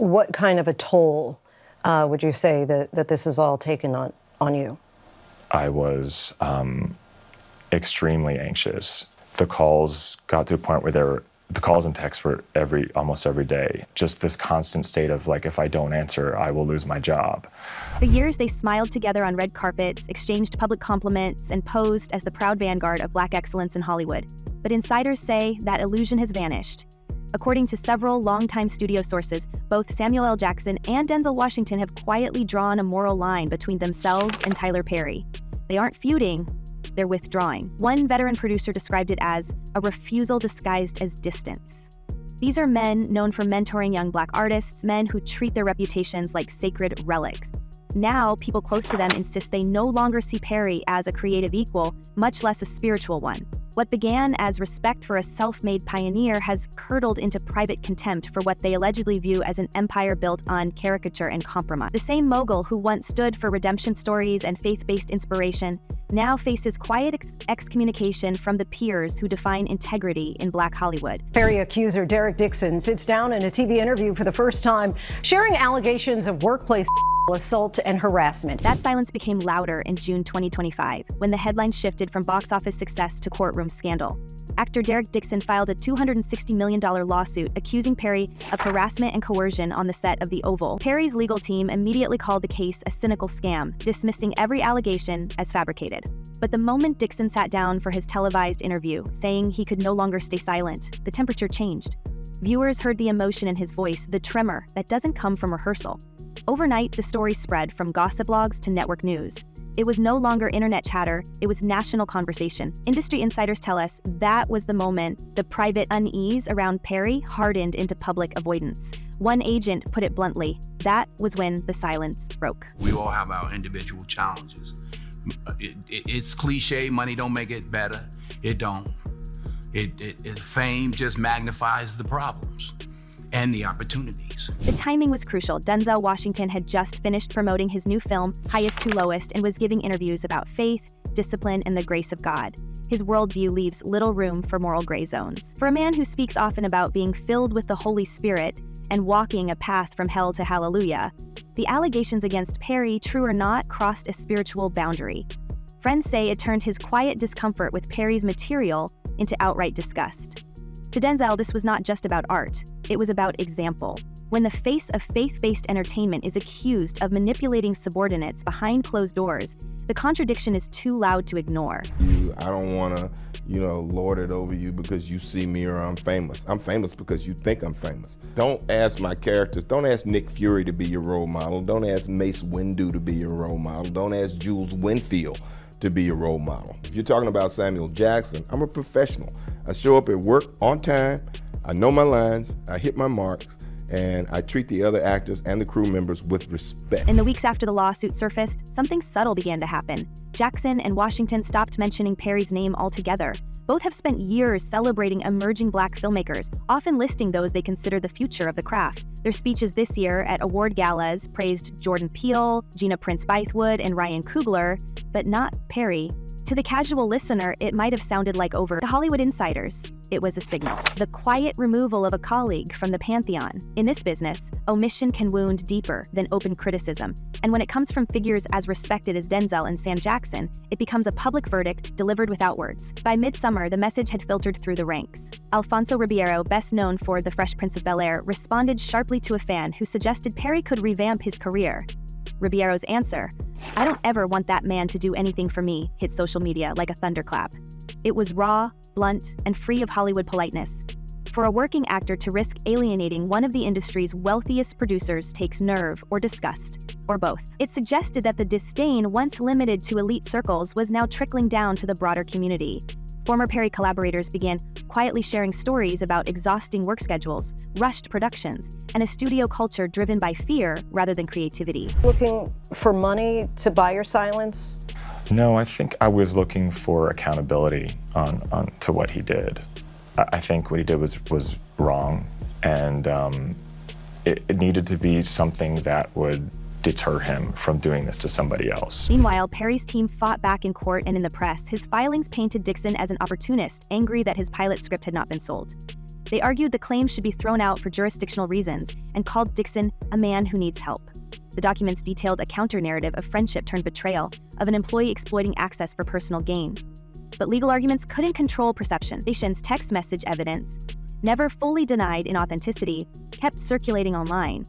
What kind of a toll would you say that this has all taken on you? I was extremely anxious. The calls got to a point where the calls and texts were almost every day. Just this constant state of like, if I don't answer, I will lose my job. For years, they smiled together on red carpets, exchanged public compliments, and posed as the proud vanguard of Black excellence in Hollywood. But insiders say that illusion has vanished. According to several longtime studio sources, both Samuel L. Jackson and Denzel Washington have quietly drawn a moral line between themselves and Tyler Perry. They aren't feuding, they're withdrawing. One veteran producer described it as a refusal disguised as distance. These are men known for mentoring young Black artists, men who treat their reputations like sacred relics. Now, people close to them insist they no longer see Perry as a creative equal, much less a spiritual one. What began as respect for a self-made pioneer has curdled into private contempt for what they allegedly view as an empire built on caricature and compromise. The same mogul who once stood for redemption stories and faith-based inspiration now faces quiet excommunication from the peers who define integrity in Black Hollywood. Perry accuser Derek Dixon sits down in a TV interview for the first time, sharing allegations of workplace assault and harassment. That silence became louder in June 2025, when the headlines shifted from box office success to courtroom scandal. Actor Derek Dixon filed a $260 million lawsuit accusing Perry of harassment and coercion on the set of The Oval. Perry's legal team immediately called the case a cynical scam, dismissing every allegation as fabricated. But the moment Dixon sat down for his televised interview, saying he could no longer stay silent, the temperature changed. Viewers heard the emotion in his voice, the tremor that doesn't come from rehearsal. Overnight, the story spread from gossip blogs to network news. It was no longer internet chatter, it was national conversation. Industry insiders tell us that was the moment the private unease around Perry hardened into public avoidance. One agent put it bluntly, that was when the silence broke. We all have our individual challenges. It's cliche, money don't make it better. It don't. Fame just magnifies the problems and the opportunities. The timing was crucial. Denzel Washington had just finished promoting his new film, Highest to Lowest, and was giving interviews about faith, discipline, and the grace of God. His worldview leaves little room for moral gray zones. For a man who speaks often about being filled with the Holy Spirit and walking a path from hell to hallelujah, the allegations against Perry, true or not, crossed a spiritual boundary. Friends say it turned his quiet discomfort with Perry's material into outright disgust. To Denzel, this was not just about art, it was about example. When the face of faith-based entertainment is accused of manipulating subordinates behind closed doors, the contradiction is too loud to ignore. I don't want to, lord it over you because you see me or I'm famous. I'm famous because you think I'm famous. Don't ask my characters. Don't ask Nick Fury to be your role model. Don't ask Mace Windu to be your role model. Don't ask Jules Winfield to be your role model. If you're talking about Samuel Jackson, I'm a professional. I show up at work on time, I know my lines, I hit my marks, and I treat the other actors and the crew members with respect. In the weeks after the lawsuit surfaced, something subtle began to happen. Jackson and Washington stopped mentioning Perry's name altogether. Both have spent years celebrating emerging Black filmmakers, often listing those they consider the future of the craft. Their speeches this year at award galas praised Jordan Peele, Gina Prince Bythewood, and Ryan Coogler, but not Perry. To the casual listener, it might have sounded like over. To Hollywood insiders, it was a signal. The quiet removal of a colleague from the pantheon. In this business, omission can wound deeper than open criticism. And when it comes from figures as respected as Denzel and Sam Jackson, it becomes a public verdict delivered without words. By midsummer, the message had filtered through the ranks. Alfonso Ribeiro, best known for The Fresh Prince of Bel-Air, responded sharply to a fan who suggested Perry could revamp his career. Ribeiro's answer, "I don't ever want that man to do anything for me," hit social media like a thunderclap. It was raw, blunt, and free of Hollywood politeness. For a working actor to risk alienating one of the industry's wealthiest producers takes nerve or disgust, or both. It suggested that the disdain once limited to elite circles was now trickling down to the broader community. Former Perry collaborators began quietly sharing stories about exhausting work schedules, rushed productions, and a studio culture driven by fear rather than creativity. Looking for money to buy your silence? No, I think I was looking for accountability on to what he did. I think what he did was wrong, and it needed to be something that would deter him from doing this to somebody else. Meanwhile, Perry's team fought back in court and in the press. His filings painted Dixon as an opportunist, angry that his pilot script had not been sold. They argued the claims should be thrown out for jurisdictional reasons and called Dixon a man who needs help. The documents detailed a counter-narrative of friendship turned betrayal, of an employee exploiting access for personal gain. But legal arguments couldn't control perception. Accusations text message evidence, never fully denied inauthenticity, kept circulating online.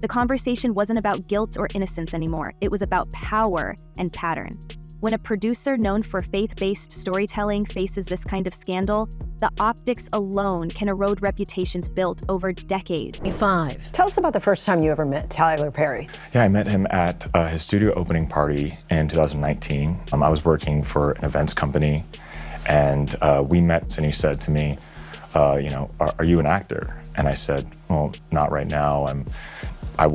The conversation wasn't about guilt or innocence anymore. It was about power and pattern. When a producer known for faith-based storytelling faces this kind of scandal, the optics alone can erode reputations built over decades. 5. Tell us about the first time you ever met Tyler Perry. Yeah, I met him at his studio opening party in 2019. I was working for an events company, and we met, and he said to me, are you an actor? And I said, well, not right now. I'm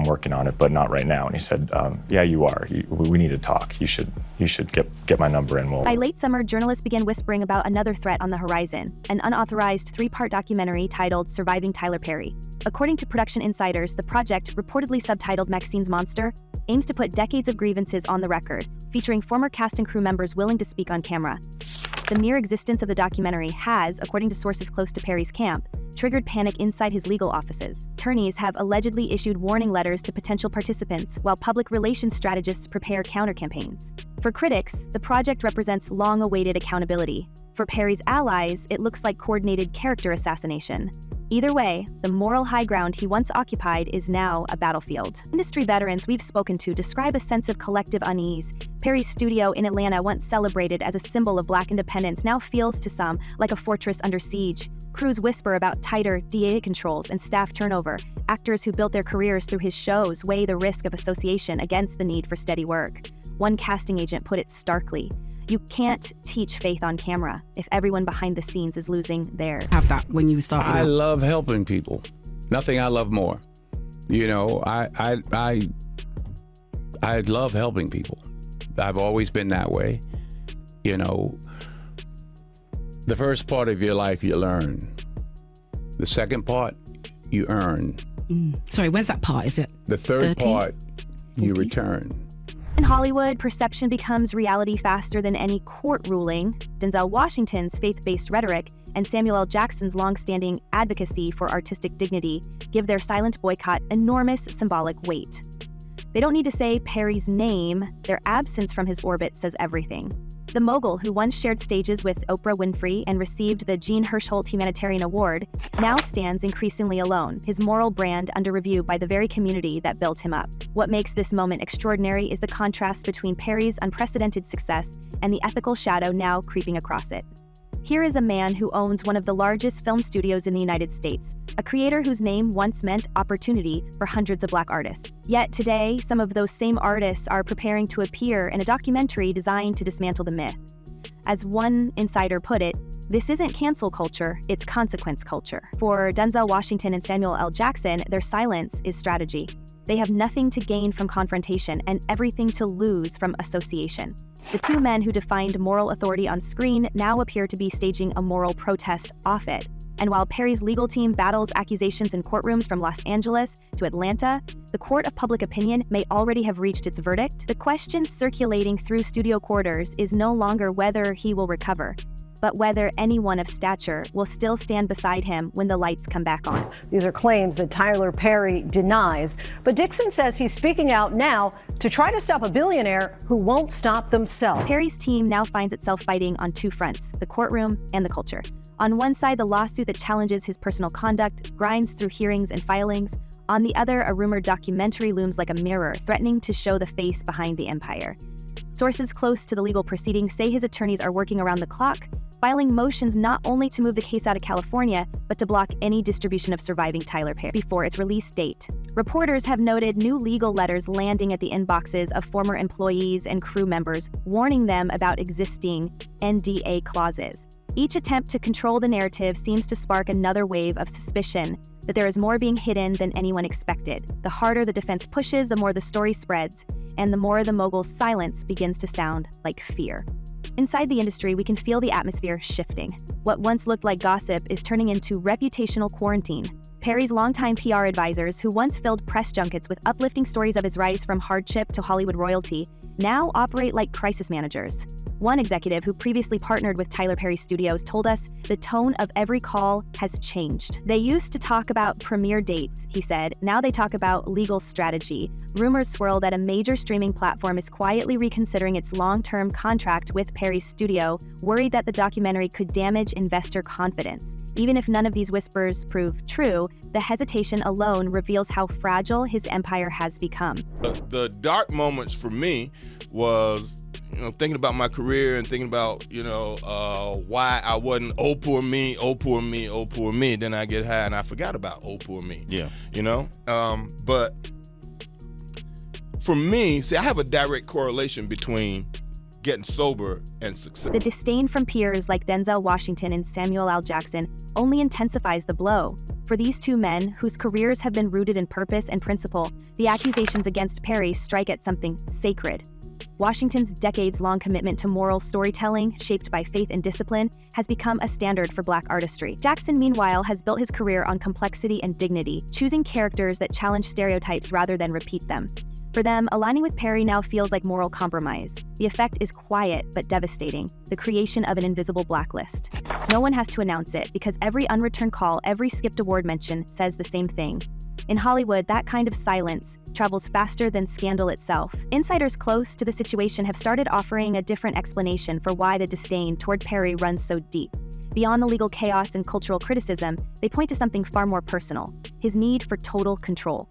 working on it, but not right now. And he said, yeah, you are. We need to talk. You should get my number and we'll... By late summer, journalists began whispering about another threat on the horizon, an unauthorized 3-part documentary titled Surviving Tyler Perry. According to production insiders, the project, reportedly subtitled Maxine's Monster, aims to put decades of grievances on the record, featuring former cast and crew members willing to speak on camera. The mere existence of the documentary has, according to sources close to Perry's camp, triggered panic inside his legal offices. Attorneys have allegedly issued warning letters to potential participants, while public relations strategists prepare counter-campaigns. For critics, the project represents long-awaited accountability. For Perry's allies, it looks like coordinated character assassination. Either way, the moral high ground he once occupied is now a battlefield. Industry veterans we've spoken to describe a sense of collective unease. Perry's studio in Atlanta, once celebrated as a symbol of Black independence, now feels to some like a fortress under siege. Crews whisper about tighter DA controls and staff turnover. Actors who built their careers through his shows weigh the risk of association against the need for steady work. One casting agent put it starkly: you can't teach faith on camera if everyone behind the scenes is losing theirs. Have that when you started? I love helping people. Nothing I love more. I love helping people. I've always been that way. The first part of your life you learn. The second part you earn. Sorry, where's that part? Is it the third 13? part you return? In Hollywood, perception becomes reality faster than any court ruling. Denzel Washington's faith-based rhetoric and Samuel L. Jackson's long-standing advocacy for artistic dignity give their silent boycott enormous symbolic weight. They don't need to say Perry's name. Their absence from his orbit says everything. The mogul, who once shared stages with Oprah Winfrey and received the Jean Hirschholt Humanitarian Award, now stands increasingly alone, his moral brand under review by the very community that built him up. What makes this moment extraordinary is the contrast between Perry's unprecedented success and the ethical shadow now creeping across it. Here is a man who owns one of the largest film studios in the United States, a creator whose name once meant opportunity for hundreds of Black artists. Yet today, some of those same artists are preparing to appear in a documentary designed to dismantle the myth. As one insider put it, this isn't cancel culture, it's consequence culture. For Denzel Washington and Samuel L. Jackson, their silence is strategy. They have nothing to gain from confrontation and everything to lose from association. The two men who defined moral authority on screen now appear to be staging a moral protest off it. And while Perry's legal team battles accusations in courtrooms from Los Angeles to Atlanta, the court of public opinion may already have reached its verdict. The question circulating through studio quarters is no longer whether he will recover, but whether anyone of stature will still stand beside him when the lights come back on. These are claims that Tyler Perry denies, but Dixon says he's speaking out now to try to stop a billionaire who won't stop themselves. Perry's team now finds itself fighting on two fronts: the courtroom and the culture. On one side, the lawsuit that challenges his personal conduct grinds through hearings and filings. On the other, a rumored documentary looms like a mirror, threatening to show the face behind the empire. Sources close to the legal proceedings say his attorneys are working around the clock, filing motions not only to move the case out of California, but to block any distribution of Surviving Tyler Perry before its release date. Reporters have noted new legal letters landing at the inboxes of former employees and crew members, warning them about existing NDA clauses. Each attempt to control the narrative seems to spark another wave of suspicion that there is more being hidden than anyone expected. The harder the defense pushes, the more the story spreads, and the more the mogul's silence begins to sound like fear. Inside the industry, we can feel the atmosphere shifting. What once looked like gossip is turning into reputational quarantine. Perry's longtime PR advisors, who once filled press junkets with uplifting stories of his rise from hardship to Hollywood royalty, now operate like crisis managers. One executive who previously partnered with Tyler Perry Studios told us the tone of every call has changed. They used to talk about premiere dates, he said. Now they talk about legal strategy. Rumors swirl that a major streaming platform is quietly reconsidering its long-term contract with Perry's studio, worried that the documentary could damage investor confidence. Even if none of these whispers prove true, the hesitation alone reveals how fragile his empire has become. The dark moments for me was, thinking about my career and thinking about, why I wasn't, oh, poor me, oh, poor me, oh, poor me. Then I get high and I forgot about, oh, poor me. Yeah. But for me, see, I have a direct correlation between getting sober and success. The disdain from peers like Denzel Washington and Samuel L. Jackson only intensifies the blow. For these two men, whose careers have been rooted in purpose and principle, the accusations against Perry strike at something sacred. Washington's decades-long commitment to moral storytelling, shaped by faith and discipline, has become a standard for Black artistry. Jackson, meanwhile, has built his career on complexity and dignity, choosing characters that challenge stereotypes rather than repeat them. For them, aligning with Perry now feels like moral compromise. The effect is quiet but devastating, the creation of an invisible blacklist. No one has to announce it, because every unreturned call, every skipped award mention says the same thing. In Hollywood, that kind of silence travels faster than scandal itself. Insiders close to the situation have started offering a different explanation for why the disdain toward Perry runs so deep. Beyond the legal chaos and cultural criticism, they point to something far more personal: his need for total control.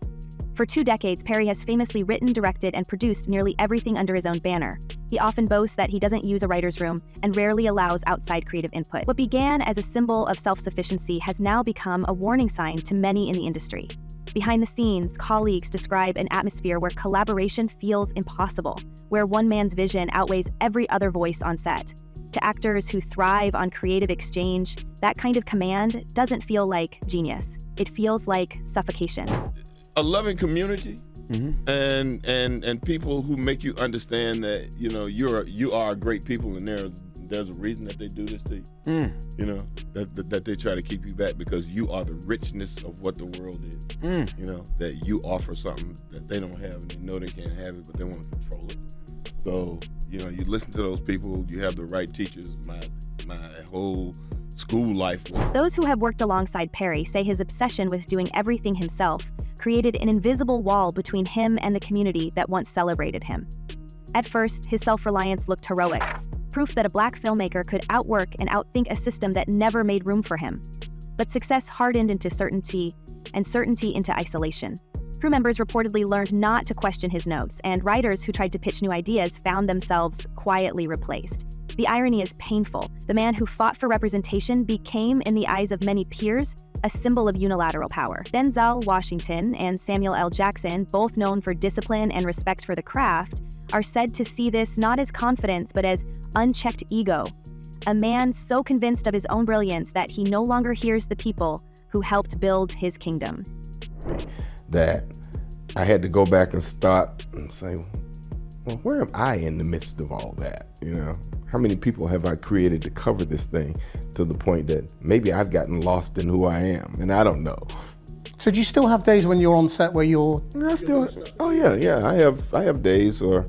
For 2 decades, Perry has famously written, directed, and produced nearly everything under his own banner. He often boasts that he doesn't use a writer's room and rarely allows outside creative input. What began as a symbol of self-sufficiency has now become a warning sign to many in the industry. Behind the scenes, colleagues describe an atmosphere where collaboration feels impossible, where one man's vision outweighs every other voice on set. To actors who thrive on creative exchange, that kind of command doesn't feel like genius. It feels like suffocation. A loving community, and people who make you understand that you are great people, and there's a reason that they do this to you. That they try to keep you back because you are the richness of what the world is. That you offer something that they don't have, and they know they can't have it, but they want to control it. So you listen to those people. You have the right teachers. My whole school life was. Those who have worked alongside Perry say his obsession with doing everything himself created an invisible wall between him and the community that once celebrated him. At first, his self-reliance looked heroic, proof that a Black filmmaker could outwork and outthink a system that never made room for him. But success hardened into certainty, and certainty into isolation. Crew members reportedly learned not to question his notes, and writers who tried to pitch new ideas found themselves quietly replaced. The irony is painful. The man who fought for representation became, in the eyes of many peers, a symbol of unilateral power. Denzel Washington and Samuel L. Jackson, both known for discipline and respect for the craft, are said to see this not as confidence but as unchecked ego. A man so convinced of his own brilliance that he no longer hears the people who helped build his kingdom. That I had to go back and stop and say, well, where am I in the midst of all that? How many people have I created to cover this thing to the point that maybe I've gotten lost in who I am, and I don't know. So do you still have days when you're on set where you're? I have days, or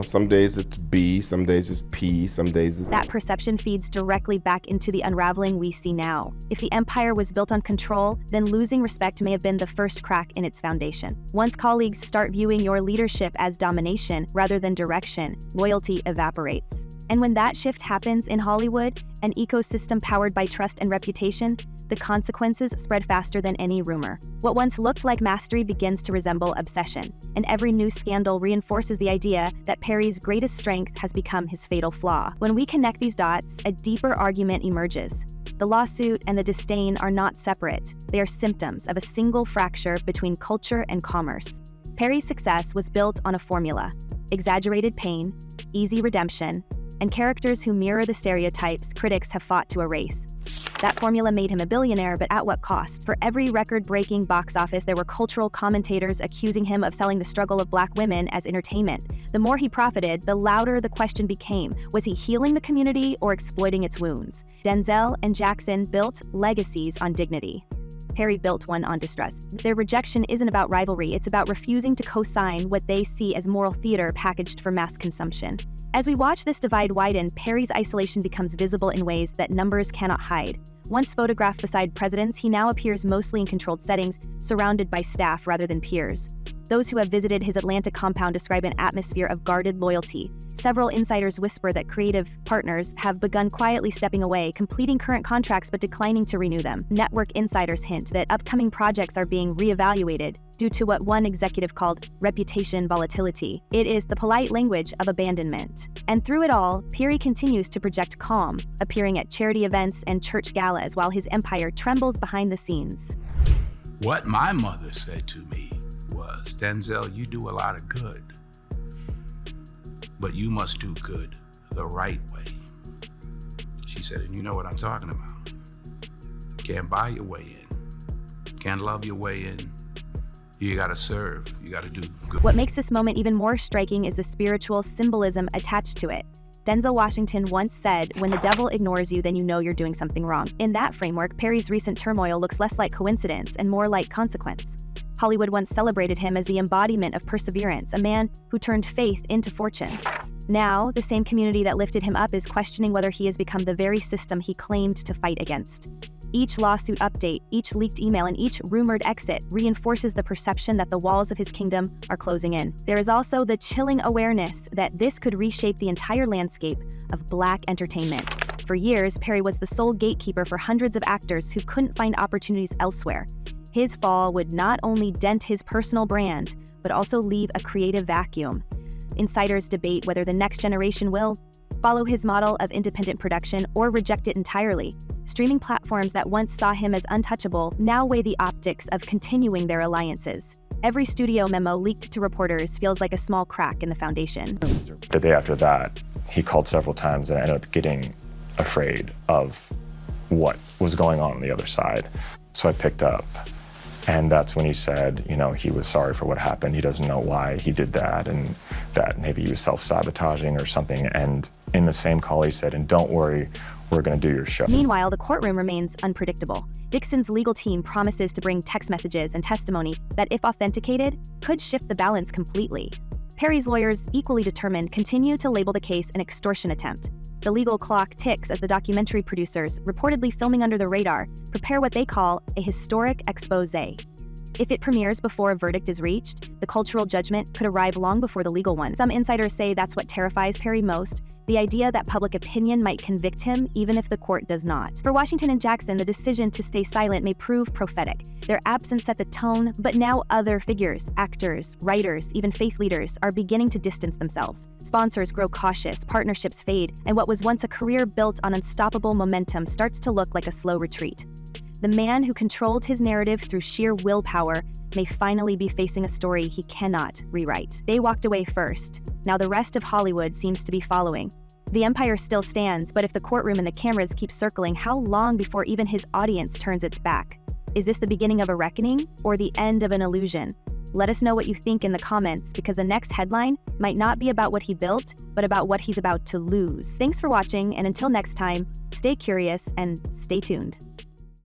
some days it's B, some days it's P, some days it's... That perception feeds directly back into the unraveling we see now. If the empire was built on control, then losing respect may have been the first crack in its foundation. Once colleagues start viewing your leadership as domination rather than direction, loyalty evaporates. And when that shift happens in Hollywood, an ecosystem powered by trust and reputation, the consequences spread faster than any rumor. What once looked like mastery begins to resemble obsession, and every new scandal reinforces the idea that Perry's greatest strength has become his fatal flaw. When we connect these dots, a deeper argument emerges. The lawsuit and the disdain are not separate. They are symptoms of a single fracture between culture and commerce. Perry's success was built on a formula: exaggerated pain, easy redemption, and characters who mirror the stereotypes critics have fought to erase. That formula made him a billionaire, but at what cost? For every record-breaking box office, there were cultural commentators accusing him of selling the struggle of Black women as entertainment. The more he profited, the louder the question became: was he healing the community or exploiting its wounds? Denzel and Jackson built legacies on dignity. Perry built one on distress. Their rejection isn't about rivalry, it's about refusing to co-sign what they see as moral theater packaged for mass consumption. As we watch this divide widen, Perry's isolation becomes visible in ways that numbers cannot hide. Once photographed beside presidents, he now appears mostly in controlled settings, surrounded by staff rather than peers. Those who have visited his Atlanta compound describe an atmosphere of guarded loyalty. Several insiders whisper that creative partners have begun quietly stepping away, completing current contracts but declining to renew them. Network insiders hint that upcoming projects are being reevaluated due to what one executive called reputation volatility. It is the polite language of abandonment. And through it all, Perry continues to project calm, appearing at charity events and church galas while his empire trembles behind the scenes. What my mother said to me was, Denzel, you do a lot of good, but you must do good the right way. She said, and you know what I'm talking about. Can't buy your way in. Can't love your way in. You gotta serve. You gotta do good. What makes this moment even more striking is the spiritual symbolism attached to it. Denzel Washington once said, when the devil ignores you, then you know you're doing something wrong. In that framework, Perry's recent turmoil looks less like coincidence and more like consequence. Hollywood once celebrated him as the embodiment of perseverance, a man who turned faith into fortune. Now, the same community that lifted him up is questioning whether he has become the very system he claimed to fight against. Each lawsuit update, each leaked email, and each rumored exit reinforces the perception that the walls of his kingdom are closing in. There is also the chilling awareness that this could reshape the entire landscape of Black entertainment. For years, Perry was the sole gatekeeper for hundreds of actors who couldn't find opportunities elsewhere. His fall would not only dent his personal brand, but also leave a creative vacuum. Insiders debate whether the next generation will follow his model of independent production or reject it entirely. Streaming platforms that once saw him as untouchable now weigh the optics of continuing their alliances. Every studio memo leaked to reporters feels like a small crack in the foundation. The day after that, he called several times and I ended up getting afraid of what was going on the other side. So I picked up. And that's when he said, you know, he was sorry for what happened. He doesn't know why he did that, and that maybe he was self-sabotaging or something. And in the same call, he said, and don't worry, we're going to do your show. Meanwhile, the courtroom remains unpredictable. Dixon's legal team promises to bring text messages and testimony that, if authenticated, could shift the balance completely. Perry's lawyers, equally determined, continue to label the case an extortion attempt. The legal clock ticks as the documentary producers, reportedly filming under the radar, prepare what they call a historic expose. If it premieres before a verdict is reached, the cultural judgment could arrive long before the legal one. Some insiders say that's what terrifies Perry most, the idea that public opinion might convict him even if the court does not. For Washington and Jackson, the decision to stay silent may prove prophetic. Their absence set the tone, but now other figures, actors, writers, even faith leaders, are beginning to distance themselves. Sponsors grow cautious, partnerships fade, and what was once a career built on unstoppable momentum starts to look like a slow retreat. The man who controlled his narrative through sheer willpower may finally be facing a story he cannot rewrite. They walked away first. Now the rest of Hollywood seems to be following. The empire still stands, but if the courtroom and the cameras keep circling, how long before even his audience turns its back? Is this the beginning of a reckoning or the end of an illusion? Let us know what you think in the comments, because the next headline might not be about what he built, but about what he's about to lose. Thanks for watching, and until next time, stay curious and stay tuned.